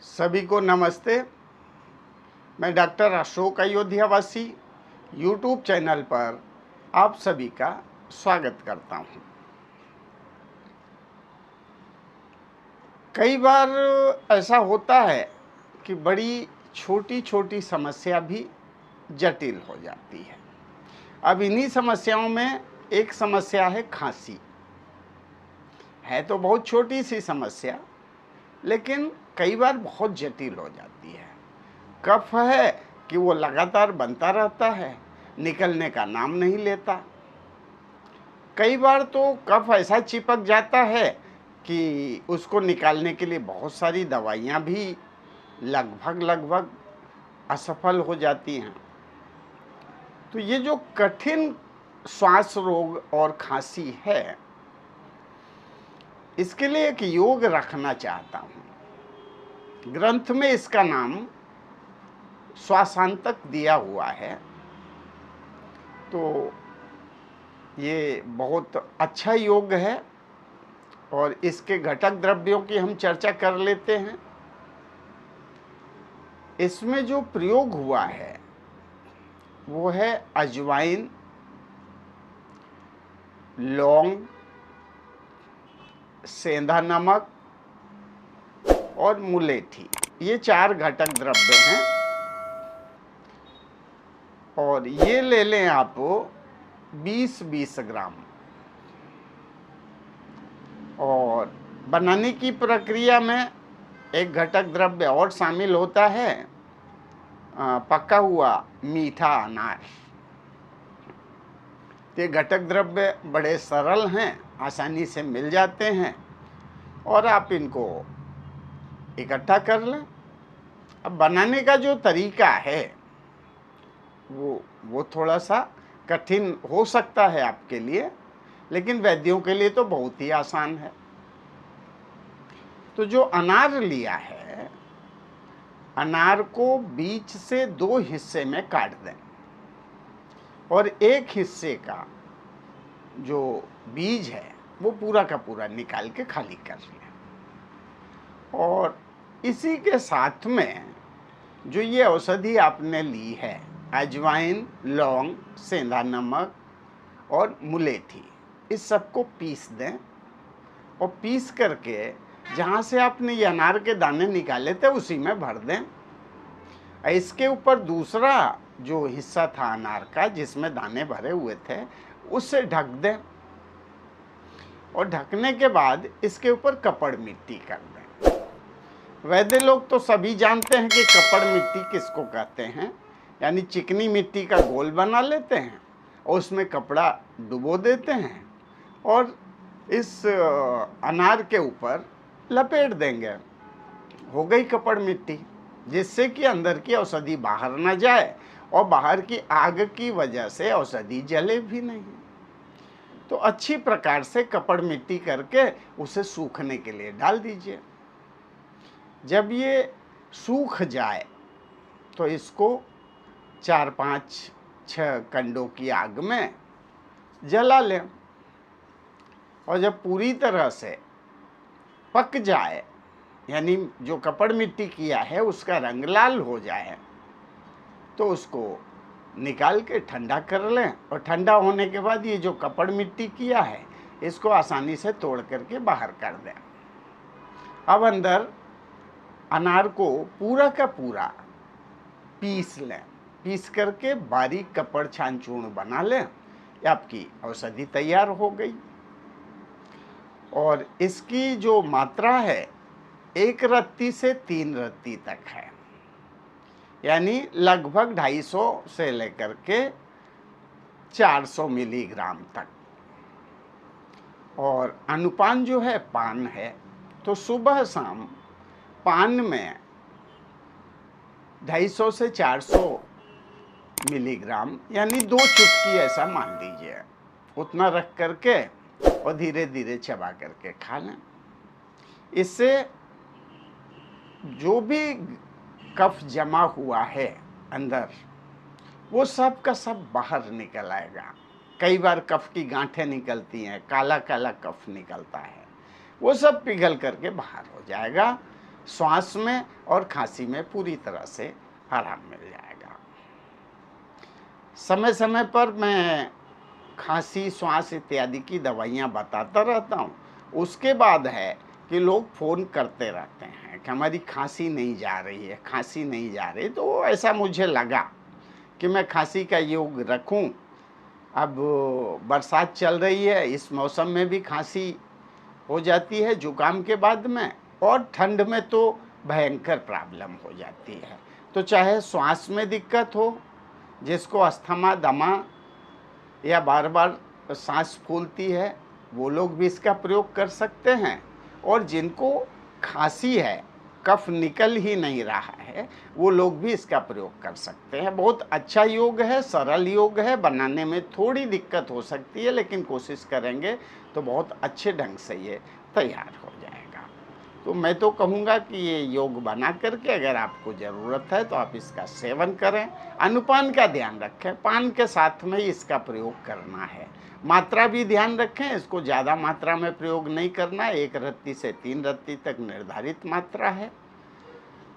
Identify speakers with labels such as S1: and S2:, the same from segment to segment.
S1: सभी को नमस्ते। मैं डॉक्टर अशोक अयोध्यावासी यूट्यूब चैनल पर आप सभी का स्वागत करता हूं। कई बार ऐसा होता है कि बड़ी छोटी छोटी समस्या भी जटिल हो जाती है। अब इन्हीं समस्याओं में एक समस्या है खांसी। है तो बहुत छोटी सी समस्या, लेकिन कई बार बहुत जटिल हो जाती है। कफ है कि वो लगातार बनता रहता है, निकलने का नाम नहीं लेता। कई बार तो कफ ऐसा चिपक जाता है कि उसको निकालने के लिए बहुत सारी दवाइयाँ भी लगभग असफल हो जाती हैं। तो ये जो कठिन श्वास रोग और खांसी है, इसके लिए एक योग रखना चाहता हूँ। ग्रंथ में इसका नाम श्वासांतक दिया हुआ है। तो ये बहुत अच्छा योग है और इसके घटक द्रव्यों की हम चर्चा कर लेते हैं। इसमें जो प्रयोग हुआ है वो है अजवाइन, लौंग, सेंधा नमक और मुलेठी। ये 4 घटक द्रव्य हैं और ये ले लें आप 20-20 ग्राम। और बनाने की प्रक्रिया में एक घटक द्रव्य और शामिल होता है, पका हुआ मीठा अनार। ये घटक द्रव्य बड़े सरल हैं, आसानी से मिल जाते हैं और आप इनको इकट्ठा कर लें। अब बनाने का जो तरीका है वो थोड़ा सा कठिन हो सकता है आपके लिए, लेकिन वैद्यों के लिए तो बहुत ही आसान है। तो जो अनार लिया है, अनार को बीच से 2 हिस्से में काट दें और एक हिस्से का जो बीज है वो पूरा का पूरा निकाल के खाली कर लें। और इसी के साथ में जो ये औषधि आपने ली है, अजवाइन, लौंग, सेंधा नमक और मुलेठी, इस सबको पीस दें और पीस करके जहाँ से आपने ये अनार के दाने निकाले थे उसी में भर दें। इसके ऊपर दूसरा जो हिस्सा था अनार का जिसमें दाने भरे हुए थे उससे ढक दें और ढकने के बाद इसके ऊपर कपड़ मिट्टी कर दें। वैद्य लोग तो सभी जानते हैं कि कपड़ मिट्टी किसको कहते हैं, यानी चिकनी मिट्टी का गोल बना लेते हैं और उसमें कपड़ा डुबो देते हैं और इस अनार के ऊपर लपेट देंगे। हो गई कपड़ मिट्टी, जिससे कि अंदर की औषधि बाहर ना जाए और बाहर की आग की वजह से औषधि जले भी नहीं। तो अच्छी प्रकार से कपड़ मिट्टी करके उसे सूखने के लिए डाल दीजिए। जब ये सूख जाए तो इसको 4-5-6 कंडों की आग में जला लें और जब पूरी तरह से पक जाए, यानी जो कपड़ मिट्टी किया है उसका रंग लाल हो जाए, तो उसको निकाल के ठंडा कर लें और ठंडा होने के बाद ये जो कपड़ मिट्टी किया है इसको आसानी से तोड़ करके बाहर कर दें। अब अंदर अनार को पूरा का पूरा पीस लें, पीस करके बारीक कपड़ छान चूर्ण बना लें। आपकी औषधि तैयार हो गई। और इसकी जो मात्रा है 1 रत्ती से 3 रत्ती तक है, यानी लगभग 250 से लेकर के 400 मिलीग्राम तक। और अनुपान जो है पान है, तो सुबह शाम पान में 250 से 400 मिलीग्राम यानी 2 चुटकी ऐसा मान लीजिए, उतना रख करके और धीरे धीरे चबा करके खा लें। इससे जो भी कफ जमा हुआ है अंदर वो सब का सब बाहर निकल आएगा। कई बार कफ की गांठें निकलती हैं, काला काला कफ निकलता है, वो सब पिघल करके बाहर हो जाएगा श्वास में और खांसी में पूरी तरह से आराम मिल जाएगा। समय समय पर मैं खांसी, श्वास इत्यादि की दवाइयाँ बताता रहता हूँ। उसके बाद है कि लोग फ़ोन करते रहते हैं कि हमारी खांसी नहीं जा रही है, खांसी नहीं जा रही। तो ऐसा मुझे लगा कि मैं खांसी का योग रखूं। अब बरसात चल रही है, इस मौसम में भी खांसी हो जाती है जुकाम के बाद में, और ठंड में तो भयंकर प्रॉब्लम हो जाती है। तो चाहे श्वास में दिक्कत हो, जिसको अस्थमा, दमा या बार बार सांस फूलती है, वो लोग भी इसका प्रयोग कर सकते हैं। और जिनको खांसी है, कफ निकल ही नहीं रहा है, वो लोग भी इसका प्रयोग कर सकते हैं। बहुत अच्छा योग है, सरल योग है, बनाने में थोड़ी दिक्कत हो सकती है, लेकिन कोशिश करेंगे तो बहुत अच्छे ढंग से ये तैयार हो जाएगा। तो मैं तो कहूँगा कि ये योग बना करके अगर आपको ज़रूरत है तो आप इसका सेवन करें। अनुपान का ध्यान रखें, पान के साथ में ही इसका प्रयोग करना है। मात्रा भी ध्यान रखें, इसको ज़्यादा मात्रा में प्रयोग नहीं करना है। 1 रत्ती से 3 रत्ती तक निर्धारित मात्रा है।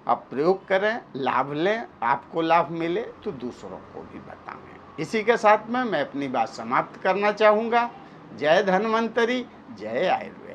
S1: आप प्रयोग करें, लाभ लें, आपको लाभ मिले तो दूसरों को भी बताएं। इसी के साथ में मैं अपनी बात समाप्त करना चाहूँगा। जय धन्वंतरी, जय आयुर्वेद।